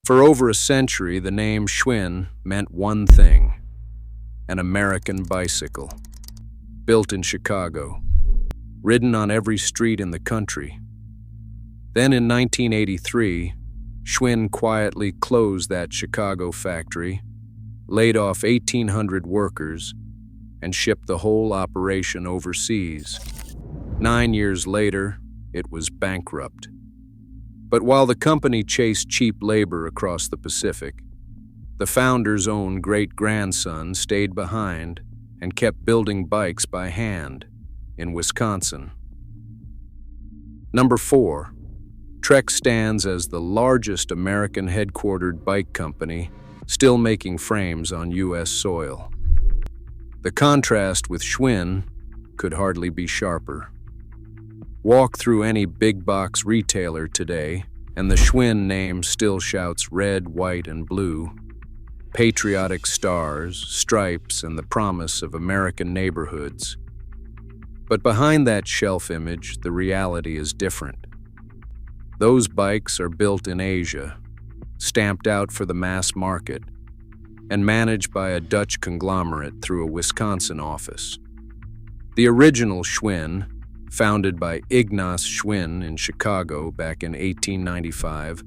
For over a century, the name Schwinn meant one thing: an American bicycle. Built in Chicago, ridden on every street in the country. Then in 1983, Schwinn quietly closed that Chicago factory, laid off 1,800 workers, and shipped the whole operation overseas. 9 years later, it was bankrupt. But while the company chased cheap labor across the Pacific, the founder's own great-grandson stayed behind and kept building bikes by hand in Wisconsin. Number 4. Trek stands as the largest American headquartered bike company still making frames on U.S. soil. The contrast with Schwinn could hardly be sharper. Walk through any big box retailer today, and the Schwinn name still shouts red, white, and blue, patriotic stars, stripes, and the promise of American neighborhoods. But behind that shelf image, the reality is different. Those bikes are built in Asia, stamped out for the mass market, and managed by a Dutch conglomerate through a Wisconsin office. The original Schwinn, founded by Ignaz Schwinn in Chicago back in 1895,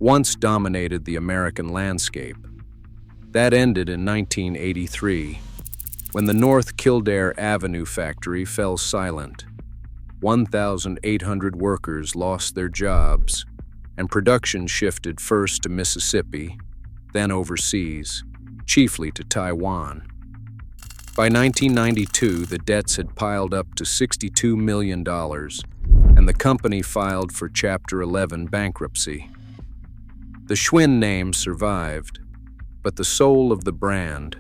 once dominated the American landscape. That ended in 1983, when the North Kildare Avenue factory fell silent. 1,800 workers lost their jobs, and production shifted first to Mississippi, then overseas, chiefly to Taiwan. By 1992, the debts had piled up to $62 million, and the company filed for Chapter 11 bankruptcy. The Schwinn name survived, but the soul of the brand,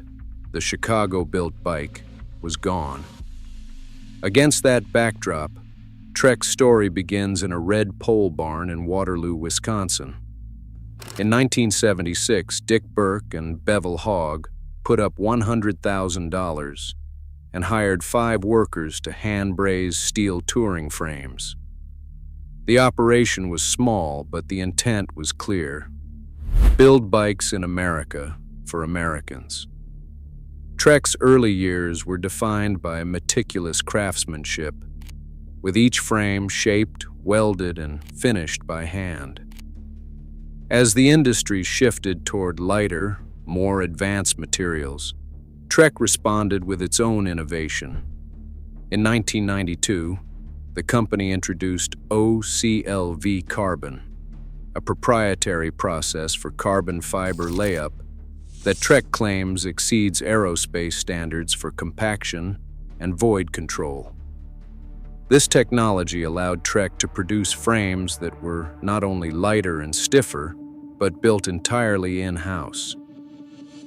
the Chicago-built bike, was gone. Against that backdrop, Trek's story begins in a red pole barn in Waterloo, Wisconsin. In 1976, Dick Burke and Bevel Hogg put up $100,000 and hired 5 workers to hand-braze steel touring frames. The operation was small, but the intent was clear: build bikes in America for Americans. Trek's early years were defined by meticulous craftsmanship, with each frame shaped, welded, and finished by hand. As the industry shifted toward lighter, more advanced materials, Trek responded with its own innovation. In 1992, the company introduced OCLV carbon, a proprietary process for carbon fiber layup that Trek claims exceeds aerospace standards for compaction and void control. This technology allowed Trek to produce frames that were not only lighter and stiffer, but built entirely in-house.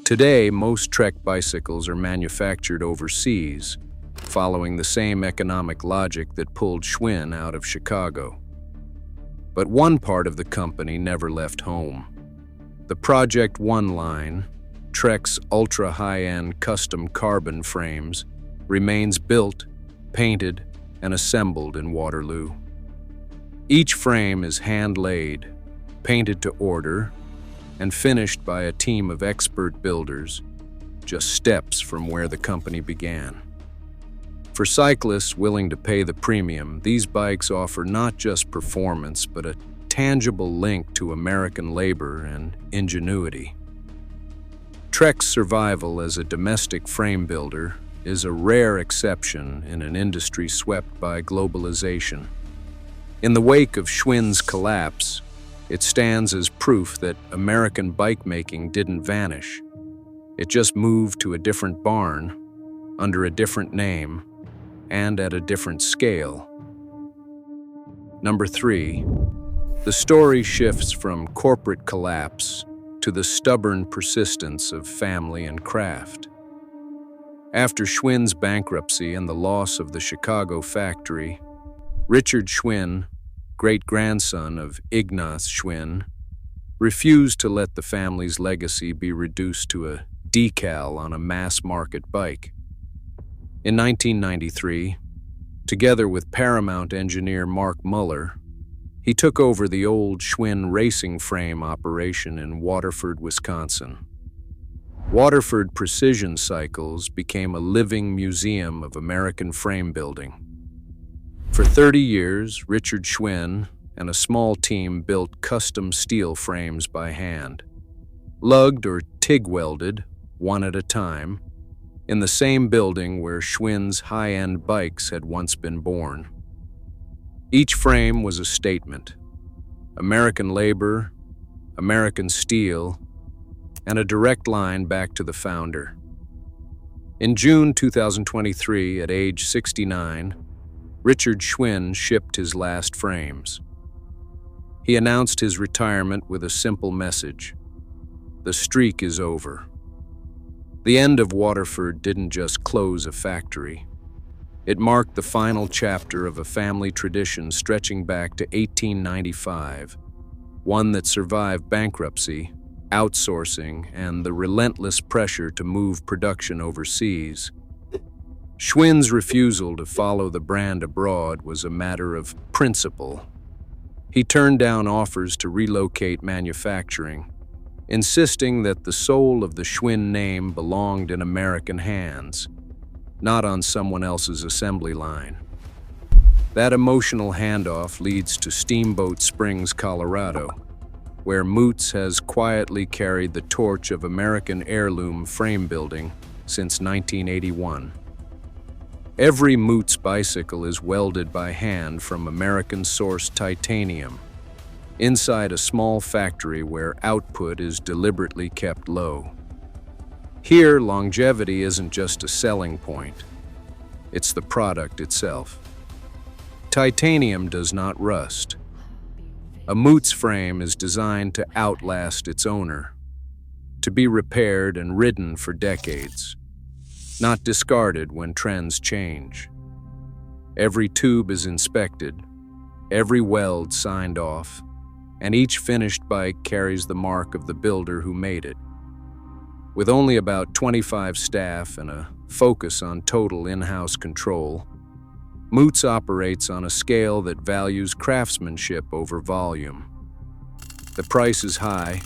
Today, most Trek bicycles are manufactured overseas, following the same economic logic that pulled Schwinn out of Chicago. But one part of the company never left home. The Project One line, Trek's ultra-high-end custom carbon frames, remains built, painted, and assembled in Waterloo. Each frame is hand-laid, painted to order, and finished by a team of expert builders, just steps from where the company began. For cyclists willing to pay the premium, these bikes offer not just performance, but a tangible link to American labor and ingenuity. Trek's survival as a domestic frame builder is a rare exception in an industry swept by globalization. In the wake of Schwinn's collapse, it stands as proof that American bike making didn't vanish. It just moved to a different barn, under a different name, and at a different scale. Number 3. The story shifts from corporate collapse to the stubborn persistence of family and craft. After Schwinn's bankruptcy and the loss of the Chicago factory, Richard Schwinn, great-grandson of Ignaz Schwinn, refused to let the family's legacy be reduced to a decal on a mass-market bike. In 1993, together with Paramount engineer Mark Muller, He took over the old Schwinn racing frame operation in Waterford, Wisconsin. Waterford Precision Cycles became a living museum of American frame building. For 30 years, Richard Schwinn and a small team built custom steel frames by hand, lugged or TIG-welded, one at a time, in the same building where Schwinn's high-end bikes had once been born. Each frame was a statement: American labor, American steel, and a direct line back to the founder. In June 2023, at age 69, Richard Schwinn shipped his last frames. He announced his retirement with a simple message: the streak is over. The end of Waterford didn't just close a factory. It marked the final chapter of a family tradition stretching back to 1895, one that survived bankruptcy, outsourcing, and the relentless pressure to move production overseas. Schwinn's refusal to follow the brand abroad was a matter of principle. He turned down offers to relocate manufacturing, insisting that the soul of the Schwinn name belonged in American hands, not on someone else's assembly line. That emotional handoff leads to Steamboat Springs, Colorado, where Moots has quietly carried the torch of American heirloom frame building since 1981. Every Moots bicycle is welded by hand from American-sourced titanium, inside a small factory where output is deliberately kept low. Here, longevity isn't just a selling point. It's the product itself. Titanium does not rust. A Moots frame is designed to outlast its owner, to be repaired and ridden for decades, not discarded when trends change. Every tube is inspected, every weld signed off, and each finished bike carries the mark of the builder who made it. With only about 25 staff and a focus on total in-house control, Moots operates on a scale that values craftsmanship over volume. The price is high,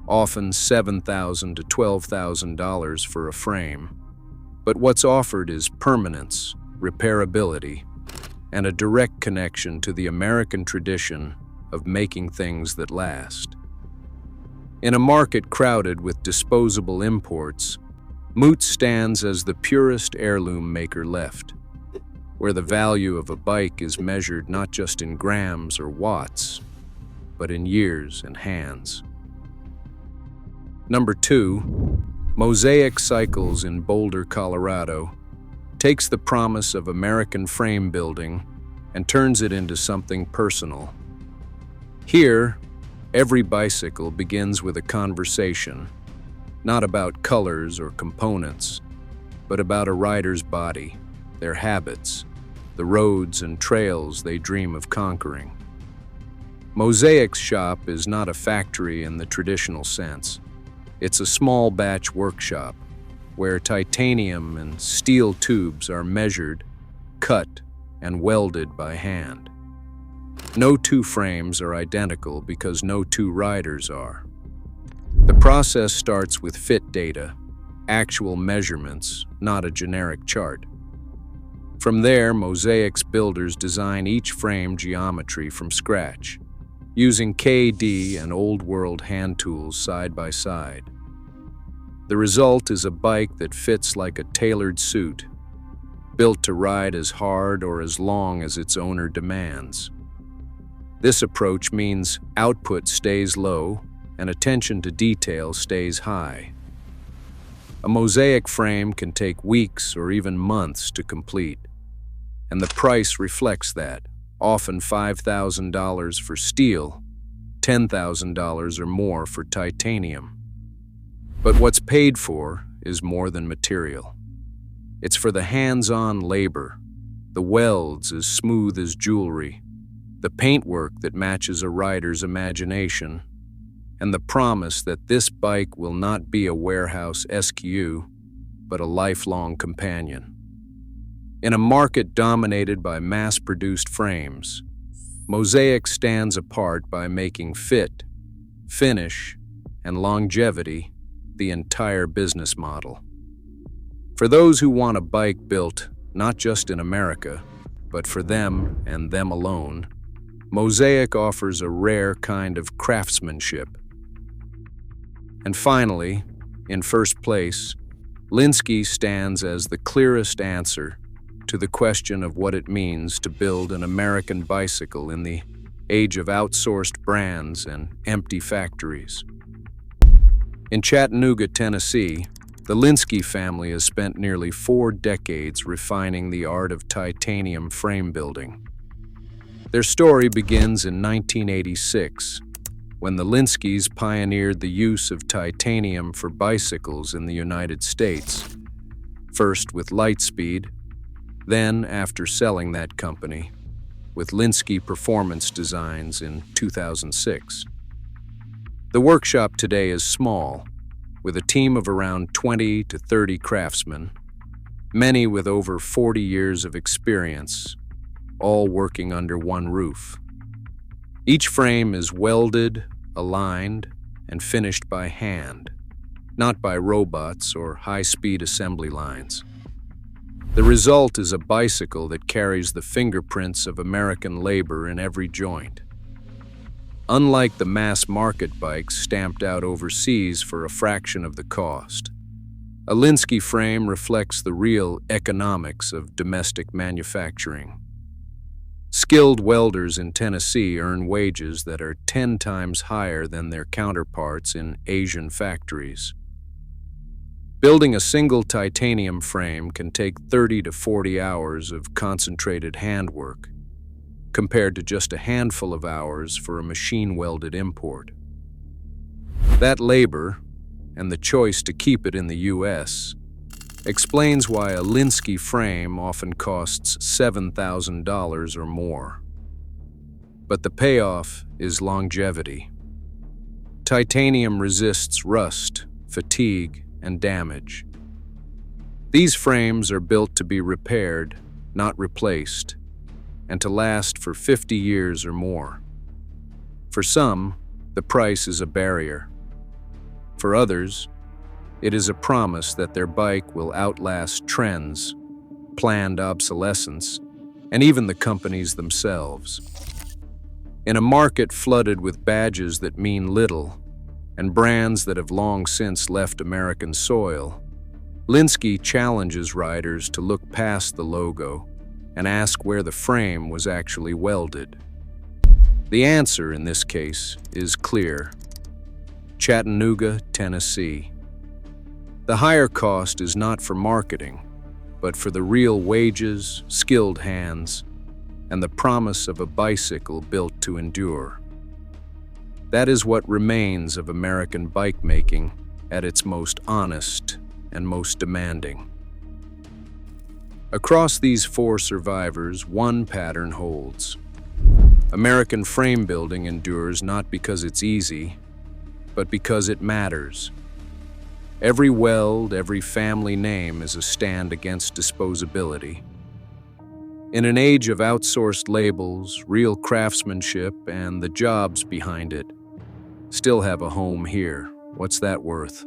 often $7,000 to $12,000 for a frame, but what's offered is permanence, repairability, and a direct connection to the American tradition of making things that last. In a market crowded with disposable imports, Moots stands as the purest heirloom maker left, where the value of a bike is measured not just in grams or watts, but in years and hands. Number 2, Mosaic Cycles in Boulder, Colorado, takes the promise of American frame building and turns it into something personal. Here, every bicycle begins with a conversation, not about colors or components, but about a rider's body, their habits, the roads and trails they dream of conquering. Mosaic's shop is not a factory in the traditional sense. It's a small batch workshop where titanium and steel tubes are measured, cut, and welded by hand. No two frames are identical because no two riders are. The process starts with fit data, actual measurements, not a generic chart. From there, Mosaic's builders design each frame geometry from scratch, using KD and old-world hand tools side by side. The result is a bike that fits like a tailored suit, built to ride as hard or as long as its owner demands. This approach means output stays low and attention to detail stays high. A mosaic frame can take weeks or even months to complete, and the price reflects that, often $5,000 for steel, $10,000 or more for titanium. But what's paid for is more than material. It's for the hands-on labor, the welds as smooth as jewelry, the paintwork that matches a rider's imagination, and the promise that this bike will not be a warehouse SKU, but a lifelong companion. In a market dominated by mass-produced frames, Mosaic stands apart by making fit, finish, and longevity the entire business model. For those who want a bike built not just in America, but for them and them alone, Mosaic offers a rare kind of craftsmanship. And finally, in first place, Lynskey stands as the clearest answer to the question of what it means to build an American bicycle in the age of outsourced brands and empty factories. In Chattanooga, Tennessee, the Lynskey family has spent nearly 4 decades refining the art of titanium frame building. Their story begins in 1986, when the Lynskeys pioneered the use of titanium for bicycles in the United States, first with Lightspeed, then, after selling that company, with Lynskey Performance Designs in 2006. The workshop today is small, with a team of around 20 to 30 craftsmen, many with over 40 years of experience, all working under one roof. Each frame is welded, aligned, and finished by hand, not by robots or high-speed assembly lines. The result is a bicycle that carries the fingerprints of American labor in every joint. Unlike the mass-market bikes stamped out overseas for a fraction of the cost, a Lynskey frame reflects the real economics of domestic manufacturing. Skilled welders in Tennessee earn wages that are 10 times higher than their counterparts in Asian factories. Building a single titanium frame can take 30 to 40 hours of concentrated handwork, compared to just a handful of hours for a machine-welded import. That labor, and the choice to keep it in the U.S., explains why a Lynskey frame often costs $7,000 or more. But the payoff is longevity. Titanium resists rust, fatigue, and damage. These frames are built to be repaired, not replaced, and to last for 50 years or more. For some, the price is a barrier. For others, it is a promise that their bike will outlast trends, planned obsolescence, and even the companies themselves. In a market flooded with badges that mean little and brands that have long since left American soil, Lynskey challenges riders to look past the logo and ask where the frame was actually welded. The answer in this case is clear: Chattanooga, Tennessee. The higher cost is not for marketing, but for the real wages, skilled hands, and the promise of a bicycle built to endure. That is what remains of American bike making at its most honest and most demanding. Across these 4 survivors, one pattern holds. American frame building endures not because it's easy, but because it matters. Every weld, every family name is a stand against disposability. In an age of outsourced labels, real craftsmanship, and the jobs behind it still have a home here. What's that worth?